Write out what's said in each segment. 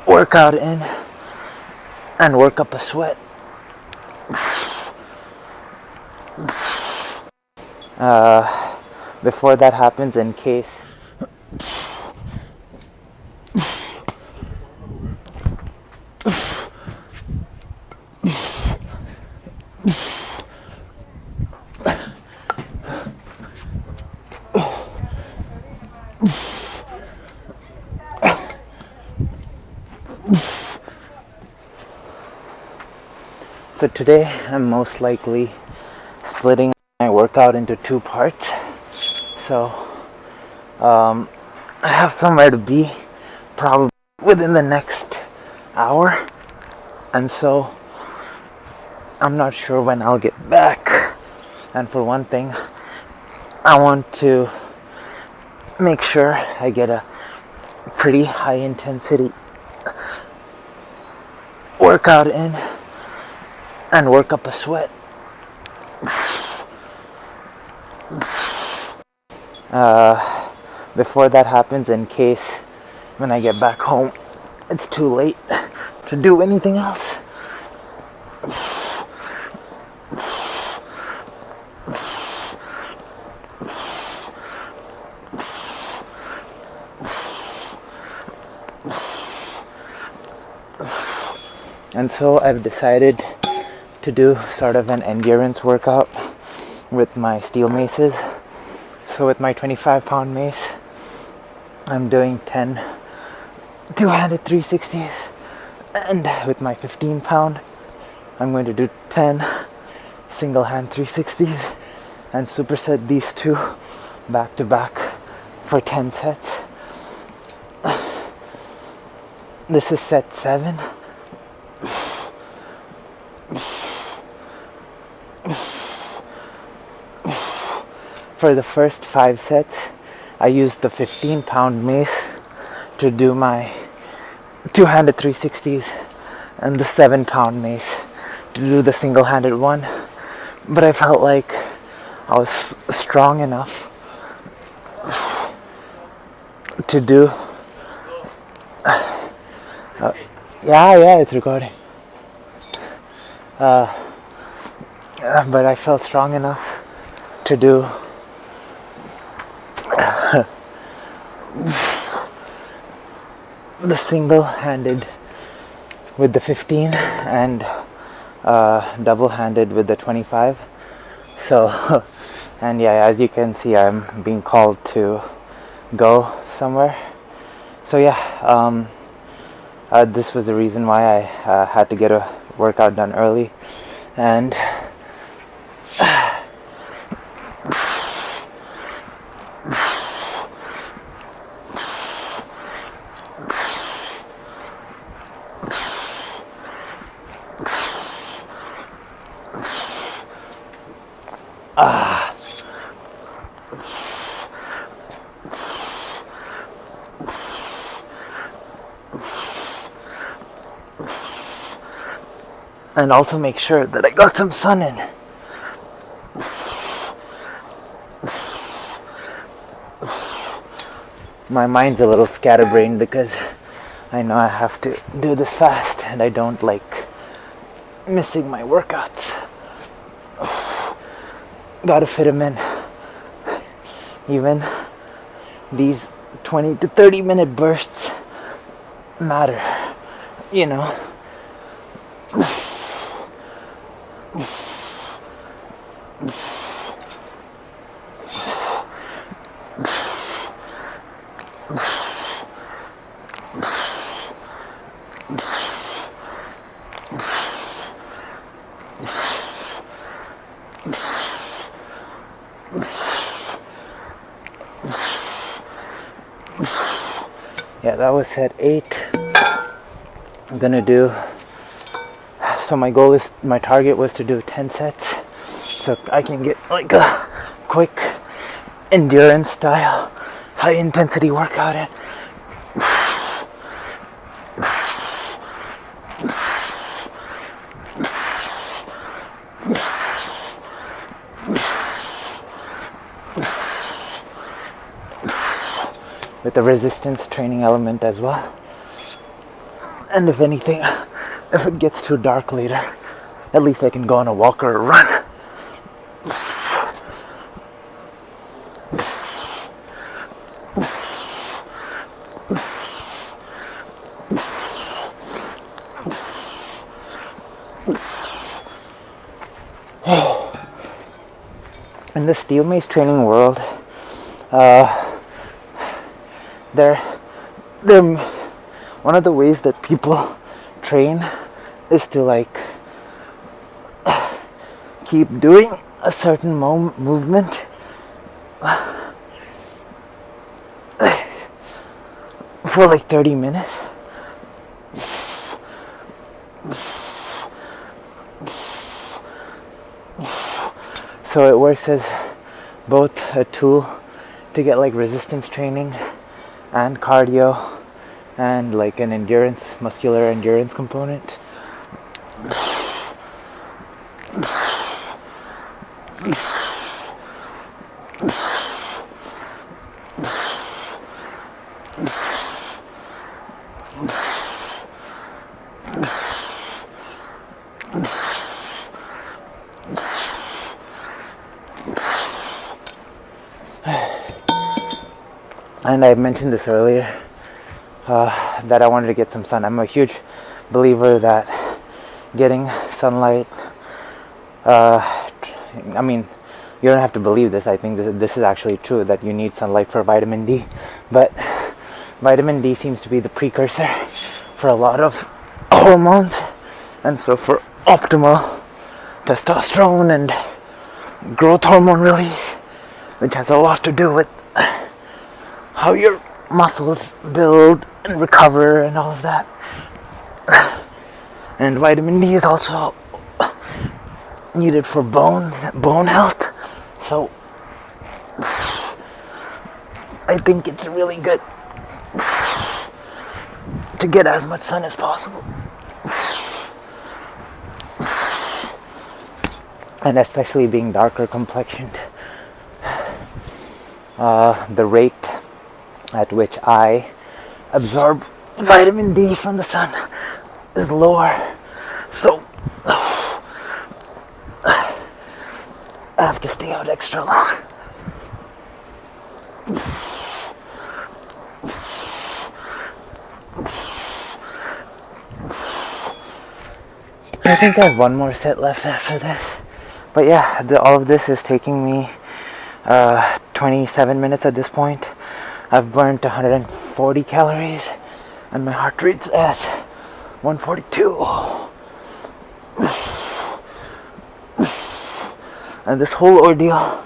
workout in and work up a sweat. Before that happens, in case so today I'm most likely splitting my workout into 2 parts. So I have somewhere to be probably within the next hour, and so I'm not sure when I'll get back. And for one thing, I want to make sure I get a pretty high intensity workout in and work up a sweat. Before that happens, in case when I get back home it's too late to do anything else. And so I've decided to do sort of an endurance workout with my steel maces. So with my 25-pound mace, I'm doing 10 two-handed 360s, and with my 15-pound, I'm going to do 10 single-hand 360s and superset these two back to back for 10 sets. This is set 7. For the first 5 sets, I used the 15-pound mace to do my two-handed 360s and the 7-pound mace to do the single-handed one. But I felt like I was strong enough to do... yeah, it's recording. But I felt strong enough to do the single-handed with the 15 and double-handed with the 25. So, and yeah, as you can see, I'm being called to go somewhere. So yeah, this was the reason why I had to get a workout done early. And and also make sure that I got some sun in. My mind's a little scatterbrained because I know I have to do this fast and I don't like missing my workouts. Gotta fit them in. Even these 20 to 30 minute bursts matter, you know. Yeah, that was set 8. I'm gonna do, so my target was to do 10 sets, so I can get like a quick endurance style high intensity workout in. With the resistance training element as well. And if anything, if it gets too dark later, at least I can go on a walk or a run. In the steel mace training world, they're one of the ways that people train is to like keep doing a certain movement for like 30 minutes. So it works as both a tool to get like resistance training and cardio and like an endurance, muscular endurance component. And I mentioned this earlier, that I wanted to get some sun. I'm a huge believer that getting sunlight, I mean, you don't have to believe this. I think this is actually true, that you need sunlight for vitamin D. But vitamin D seems to be the precursor for a lot of hormones. And so for optimal testosterone and growth hormone release, which has a lot to do with how your muscles build and recover and all of that. And vitamin D is also needed for bone health. So I think it's really good to get as much sun as possible. And especially being darker complexioned, the rate at which I absorb vitamin D from the sun is lower. So I have to stay out extra long. I think I have one more set left after this. But yeah, all of this is taking me 27 minutes at this point. I've burned 140 calories and my heart rate's at 142. And this whole ordeal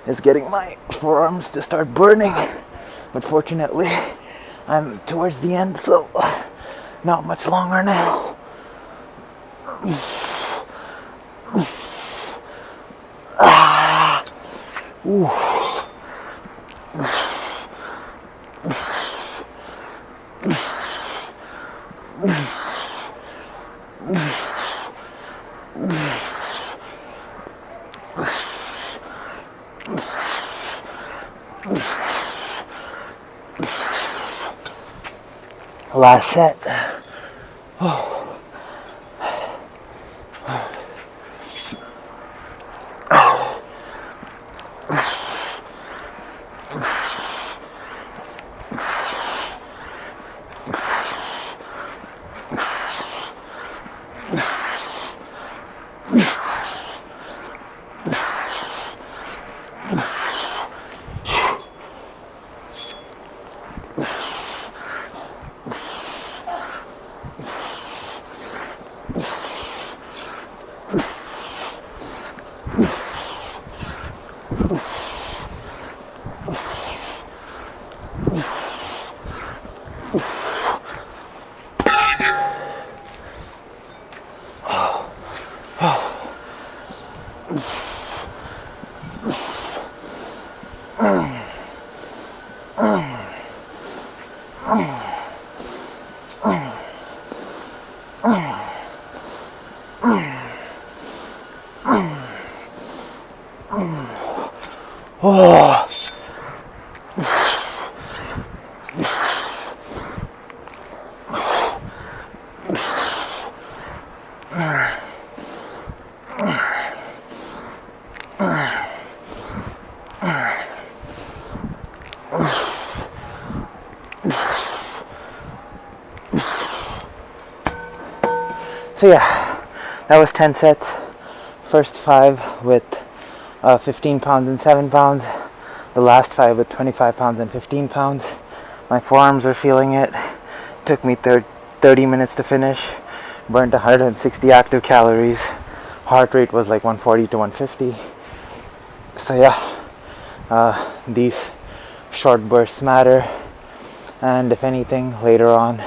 is getting my forearms to start burning. But fortunately, I'm towards the end, so not much longer now. Ooh. Last set. Oh. So yeah, that was 10 sets. First 5 with 15 pounds and 7 pounds. The last 5 with 25 pounds and 15 pounds. My forearms are feeling it. Took me 30 minutes to finish. Burnt 160 active calories. Heart rate was like 140 to 150. So yeah, these short bursts matter. And if anything, later on,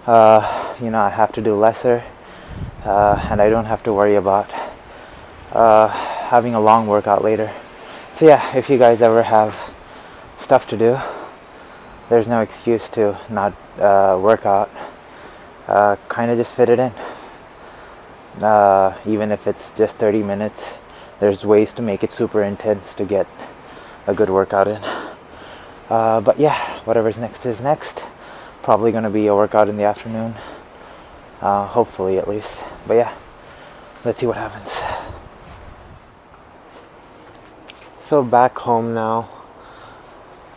I have to do lesser. And I don't have to worry about having a long workout later. So yeah, if you guys ever have stuff to do, there's no excuse to not work out. Kind of just fit it in. Even if it's just 30 minutes, there's ways to make it super intense to get a good workout in. But yeah, whatever's next is next. Probably going to be a workout in the afternoon. Hopefully at least. But yeah, let's see what happens. So back home now.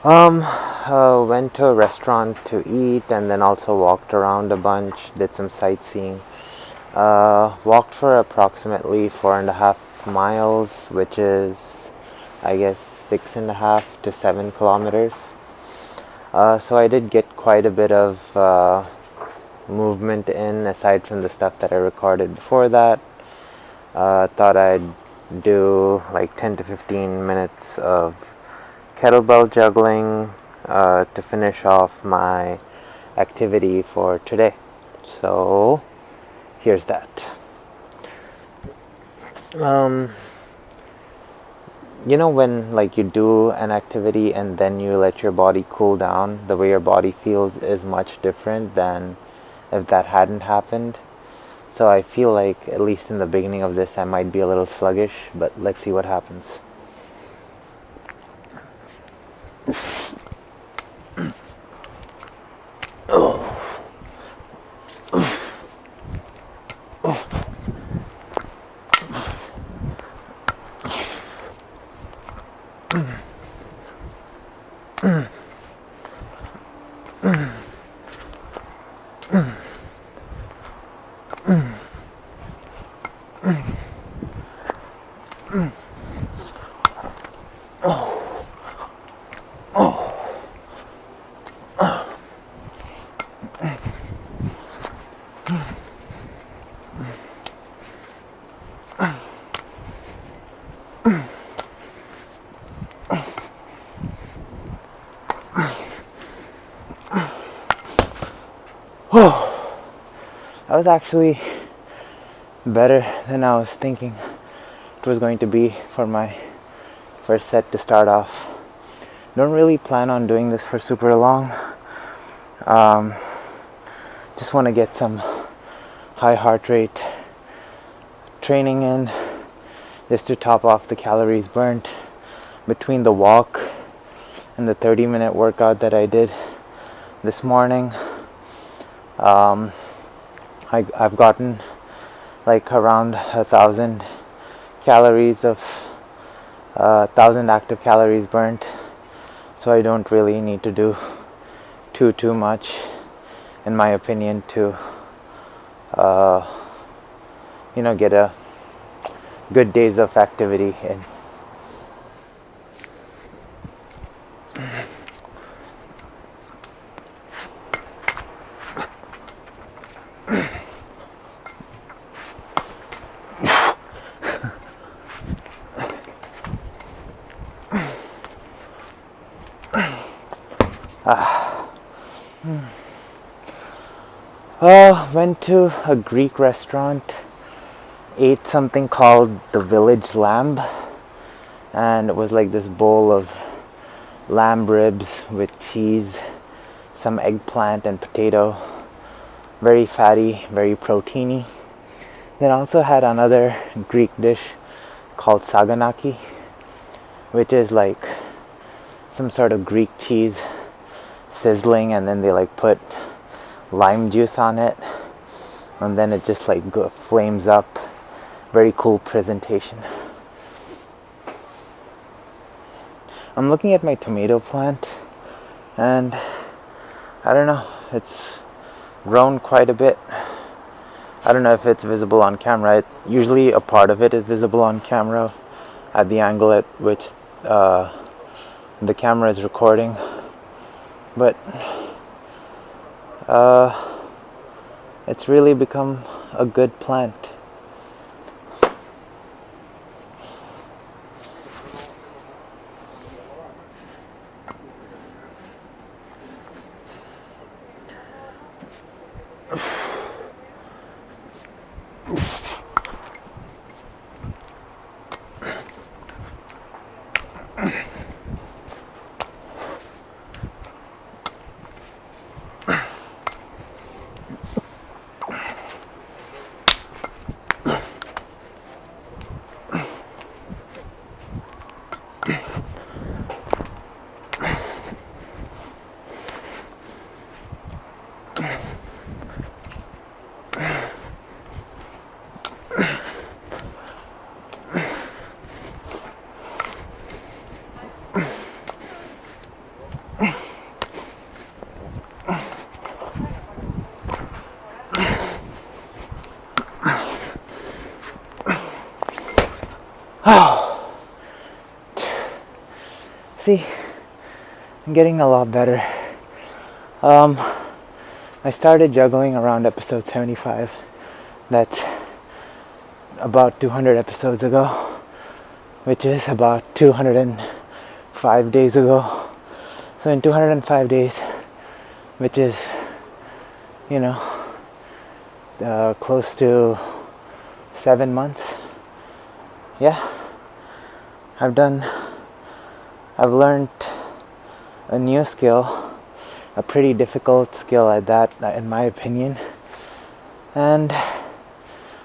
Went to a restaurant to eat and then also walked around a bunch, did some sightseeing. Walked for approximately 4.5 miles, which is, I guess, 6.5 to 7 kilometers. So I did get quite a bit of movement in, aside from the stuff that I recorded before that. Thought I'd do like 10 to 15 minutes of kettlebell juggling to finish off my activity for today. So here's that. When like you do an activity and then you let your body cool down, the way your body feels is much different than if that hadn't happened. So I feel like, at least in the beginning of this, I might be a little sluggish, but let's see what happens. That was actually better than I was thinking it was going to be for my first set to start off. Don't really plan on doing this for super long. Just want to get some high heart rate training in, just to top off the calories burnt between the walk and the 30-minute workout that I did this morning. I've gotten like around 1,000 calories of 1,000 active calories burnt, so I don't really need to do too much, in my opinion, to get a good days of activity in. Went to a Greek restaurant, ate something called the village lamb, and it was like this bowl of lamb ribs with cheese, some eggplant and potato. Very fatty, very proteiny. Then also had another Greek dish called saganaki, which is like some sort of Greek cheese sizzling, and then they like put lime juice on it, and then it just like flames up. Very cool presentation. I'm looking at my tomato plant, and I don't know, it's grown quite a bit. I don't know if it's visible on camera. Usually a part of it is visible on camera at the angle at which the camera is recording, but it's really become a good plant. Oh, see, I'm getting a lot better. I started juggling around episode 75. That's about 200 episodes ago, which is about 205 days ago. So in 205 days, which is, close to 7 months, yeah, I've learned a new skill, a pretty difficult skill at that, in my opinion, and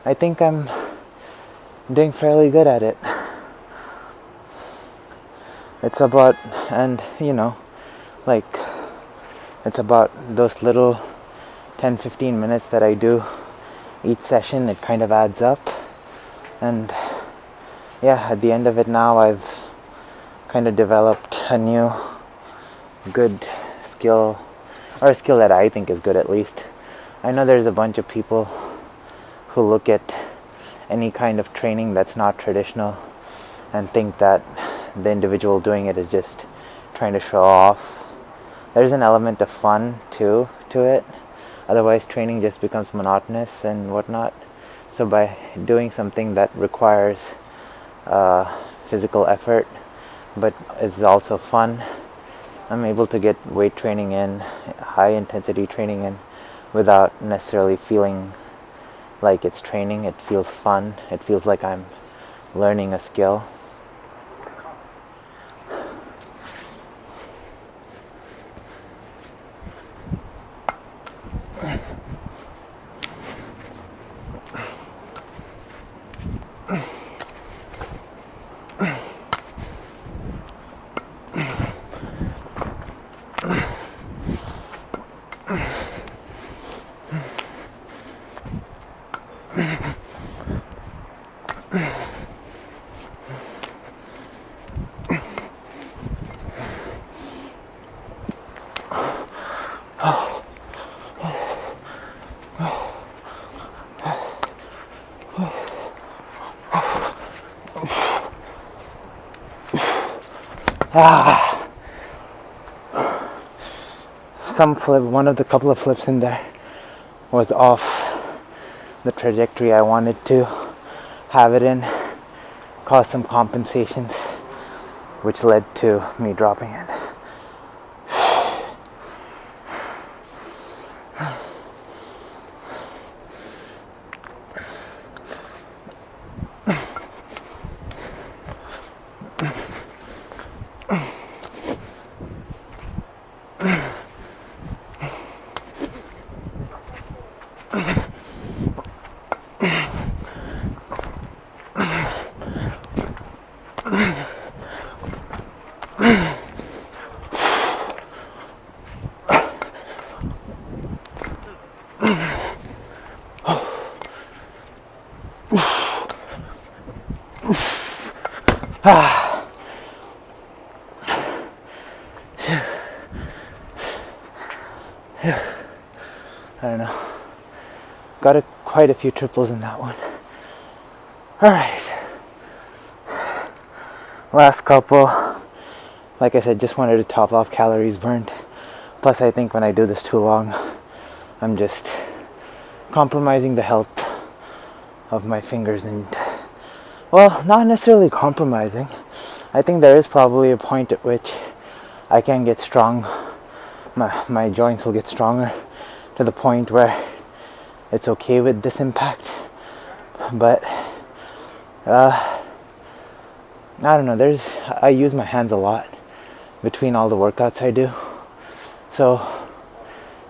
I think I'm doing fairly good at it. It's about, it's about those little 10-15 minutes that I do each session. It kind of adds up, and yeah, at the end of it now, I've kind of developed a new good skill, or a skill that I think is good, at least. I know there's a bunch of people who look at any kind of training that's not traditional and think that the individual doing it is just trying to show off. There's an element of fun too to it, otherwise training just becomes monotonous and whatnot. So by doing something that requires physical effort but is also fun, I'm able to get weight training in, high intensity training in, without necessarily feeling like it's training. It feels fun. It feels like I'm learning a skill. One of the couple of flips in there was off the trajectory I wanted to have it in, caused some compensations, which led to me dropping it. I don't know. Got quite a few triples in that one. Alright. Last couple. Like I said, just wanted to top off calories burned. Plus I think when I do this too long, I'm just compromising the health of my fingers. And, well, not necessarily compromising. I think there is probably a point at which I can get strong. My joints will get stronger to the point where it's okay with this impact. But I don't know, I use my hands a lot between all the workouts I do. So,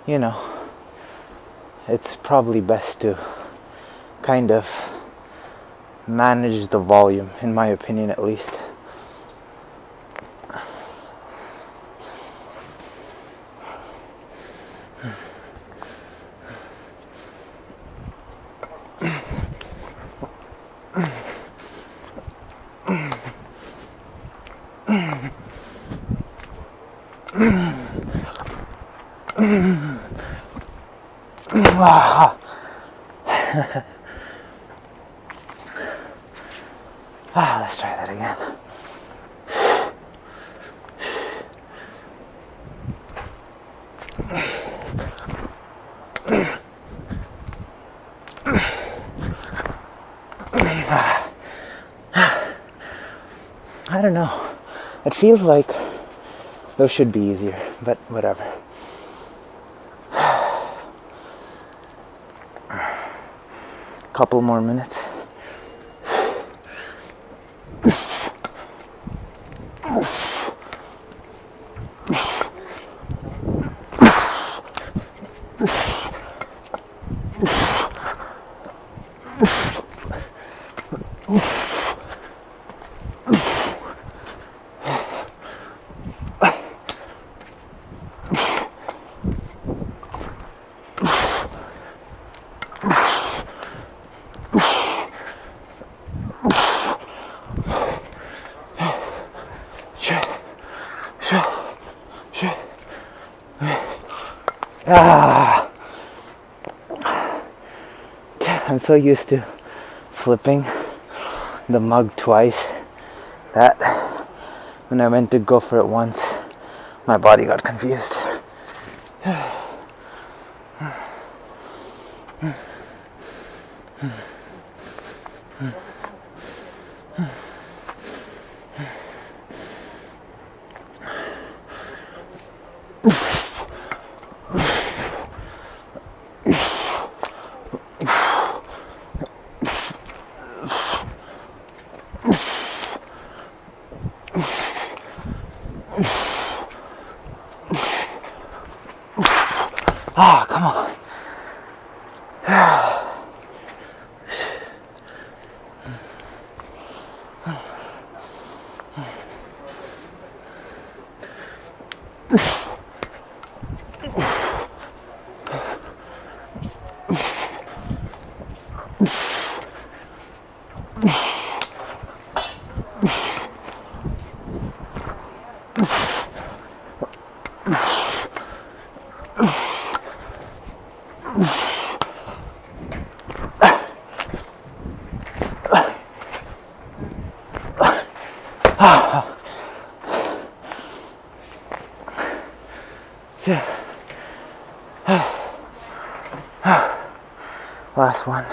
you know, it's probably best to kind of manage the volume, in my opinion at least. Let's try that again. I don't know. It feels like those should be easier, but whatever. Couple more minutes. I'm so used to flipping the mug twice that when I went to go for it once, my body got confused. Come on. Last one.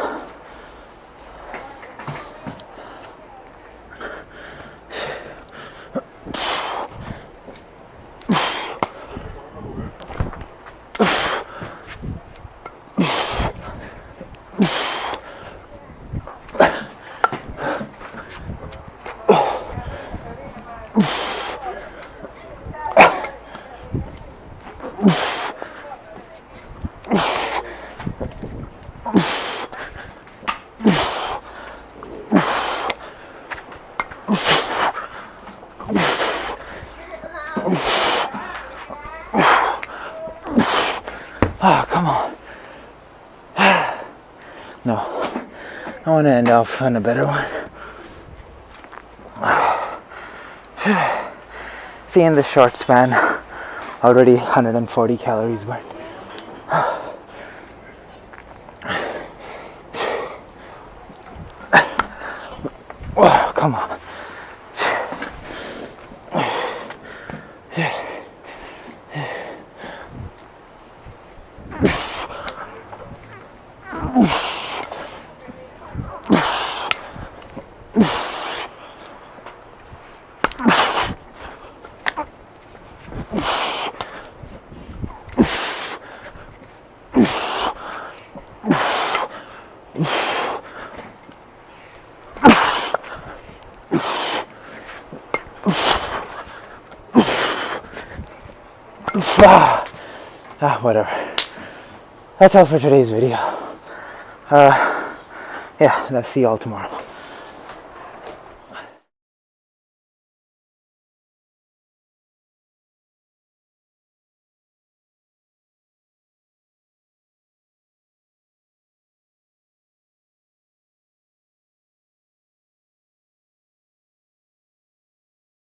Come on. No, I want to end off on a better one. See, in this short span, already 140 calories burned. Oh, come on. Whatever. That's all for today's video. Yeah, let's see y'all tomorrow.